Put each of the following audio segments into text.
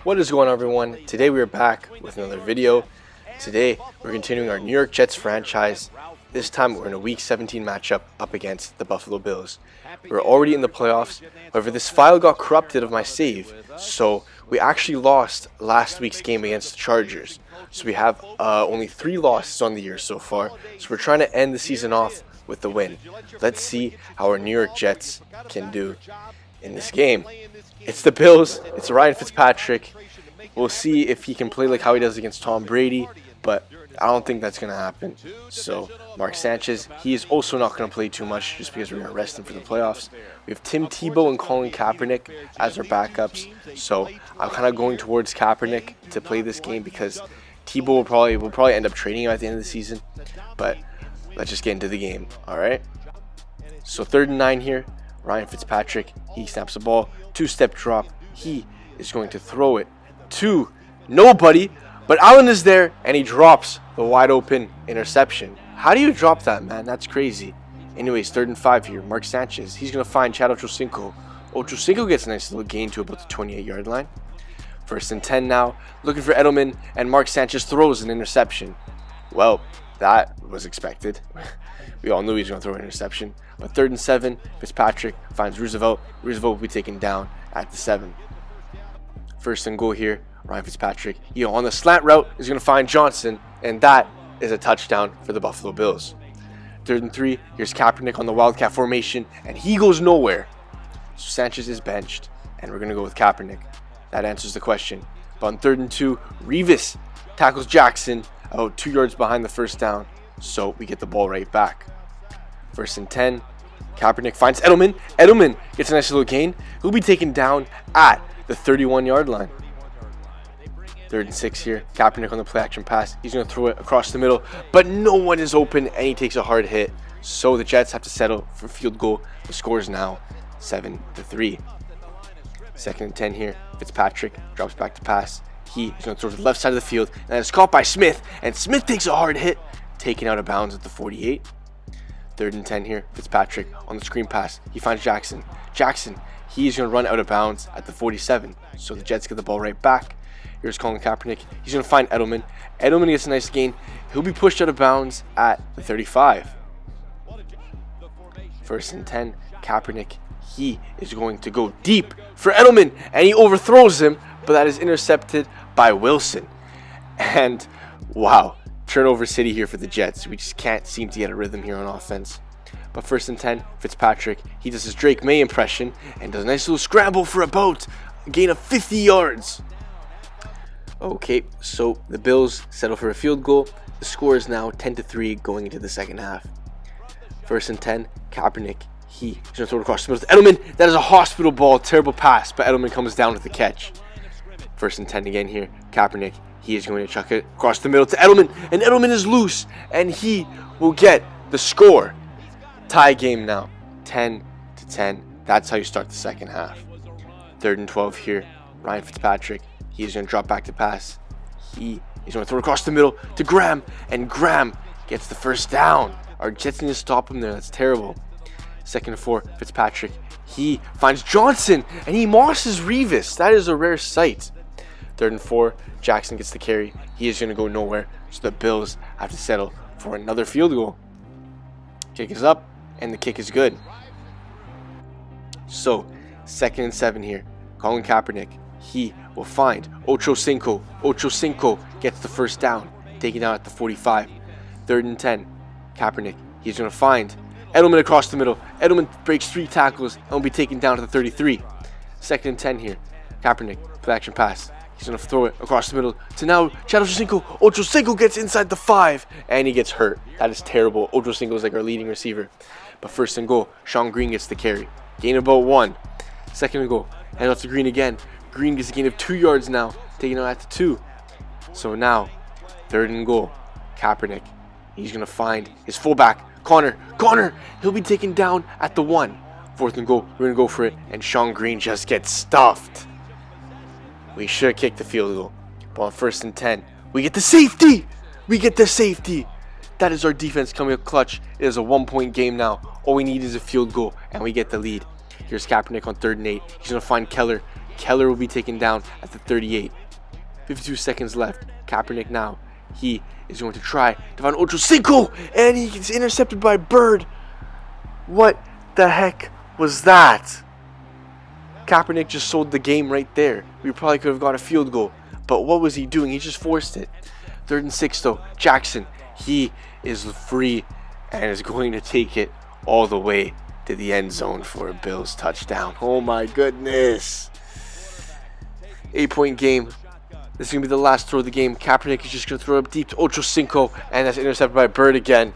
What is going on, everyone? Today we are back with another video. Today we're continuing our New York Jets franchise. This time we're in a Week 17 matchup up against the Buffalo Bills. We're already in the playoffs. However, this file got corrupted of my save, so we actually lost last week's game against the Chargers. So we have only 3 losses on the year so far. So we're trying to end the season off with the win. Let's see how our New York Jets can do in this game. It's the Bills. It's Ryan Fitzpatrick. We'll see if he can play like how he does against Tom Brady, but I don't think that's going to happen. So Mark Sanchez, he is also not going to play too much just because we're going to rest him for the playoffs. We have Tim Tebow and Colin Kaepernick as our backups. So I'm kind of going towards Kaepernick to play this game because Tebow will probably end up trading him at the end of the season. But let's just get into the game. All right. So 3rd and 9 here. Ryan Fitzpatrick, he snaps the ball, 2-step drop. He is going to throw it to nobody, but Allen is there, and he drops the wide open interception. How do you drop that, man? That's crazy. Anyways, 3rd and 5 here. Mark Sanchez, he's going to find Chad Ochocinco. Ochocinco gets a nice little gain to about the 28-yard line. 1st and 10 now, looking for Edelman, and Mark Sanchez throws an interception. Well, that was expected. We all knew he was going to throw an interception. But 3rd and 7, Fitzpatrick finds Roosevelt. Roosevelt will be taken down at the 7. 1st and goal here. Ryan Fitzpatrick, on the slant route, is going to find Johnson, and that is a touchdown for the Buffalo Bills. 3rd and 3, here's Kaepernick on the Wildcat formation, and he goes nowhere. So Sanchez is benched, and we're going to go with Kaepernick. That answers the question. But on 3rd and 2, Revis tackles Jackson about 2 yards behind the first down, so we get the ball right back. 1st and 10, Kaepernick finds Edelman. Edelman gets a nice little gain. He'll be taken down at the 31-yard line. 3rd and 6 here. Kaepernick on the play action pass. He's going to throw it across the middle, but no one is open, and he takes a hard hit. So the Jets have to settle for field goal. The score is now 7-3. 2nd and 10 here. Fitzpatrick drops back to pass. He is going to throw to the left side of the field, and it's caught by Smith, and Smith takes a hard hit, taken out of bounds at the 48. 3rd and 10 here. Fitzpatrick on the screen pass. He finds Jackson. Jackson, he's going to run out of bounds at the 47. So the Jets get the ball right back. Here's Colin Kaepernick. He's going to find Edelman. Edelman gets a nice gain. He'll be pushed out of bounds at the 35. 1st and 10. Kaepernick, he is going to go deep for Edelman, and he overthrows him, but that is intercepted by Wilson. And wow. Turnover city here for the Jets. We just can't seem to get a rhythm here on offense. But 1st and 10, Fitzpatrick, he does his Drake May impression and does a nice little scramble for about a gain of 50 yards. Okay, so the Bills settle for a field goal. The score is now 10-3 going into the second half. 1st and 10, Kaepernick, he's going to throw it across the middle to Edelman. That is a hospital ball, terrible pass, but Edelman comes down with the catch. 1st and 10 again here, Kaepernick. He is going to chuck it across the middle to Edelman, and Edelman is loose, and he will get the score. Tie game now, 10-10. That's how you start the second half. 3rd and 12 here. Ryan Fitzpatrick, he is going to drop back to pass. He is going to throw it across the middle to Graham, and Graham gets the first down. Our Jets need to stop him there. That's terrible. 2nd and 4, Fitzpatrick. He finds Johnson, and he mosses Revis. That is a rare sight. 3rd and 4, Jackson gets the carry. He is going to go nowhere, so the Bills have to settle for another field goal. Kick is up, and the kick is good. So, 2nd and 7 here. Colin Kaepernick, he will find Ochocinco. Ochocinco gets the first down, taken down at the 45. 3rd and 10, Kaepernick, he's going to find Edelman across the middle. Edelman breaks 3 tackles and will be taken down to the 33. 2nd and 10 here. Kaepernick, play action pass. He's going to throw it across the middle to now Chad Ochocinco. Ochocinco gets inside the 5, and he gets hurt. That is terrible. Ochocinco is like our leading receiver. But 1st and goal, Sean Green gets the carry. Gain of about 1. 2nd and goal, hand off to Green again. Green gets a gain of 2 yards now, taking out at the 2. So now, 3rd and goal, Kaepernick. He's going to find his fullback, Connor. Connor, he'll be taken down at the 1. 4th and goal, we're going to go for it, and Sean Green just gets stuffed. We should have kicked the field goal. But on 1st and 10, we get the safety. We get the safety. That is our defense coming up clutch. It is a 1-point game now. All we need is a field goal, and we get the lead. Here's Kaepernick on 3rd and 8. He's going to find Keller. Keller will be taken down at the 38. 52 seconds left. Kaepernick now. He is going to try to find Ocho Cinco, and he gets intercepted by Bird. What the heck was that? Kaepernick just sold the game right there. We probably could have got a field goal. But what was he doing? He just forced it. 3rd and 6 though. Jackson, he is free and is going to take it all the way to the end zone for a Bills touchdown. Oh my goodness. 8-point game. This is going to be the last throw of the game. Kaepernick is just going to throw it up deep to Ocho Cinco, and that's intercepted by Bird again.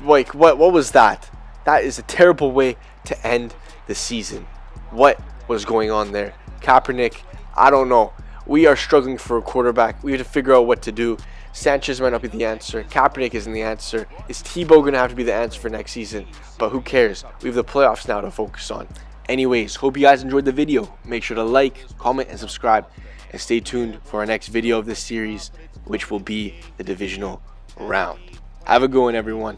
Like, what was that? That is a terrible way to end the season. What was going on there? Kaepernick, I don't know. We are struggling for a quarterback. We have to figure out what to do. Sanchez might not be the answer. Kaepernick isn't the answer. Is Tebow going to have to be the answer for next season? But who cares? We have the playoffs now to focus on. Anyways, hope you guys enjoyed the video. Make sure to like, comment, and subscribe. And stay tuned for our next video of this series, which will be the divisional round. Have a good one, everyone.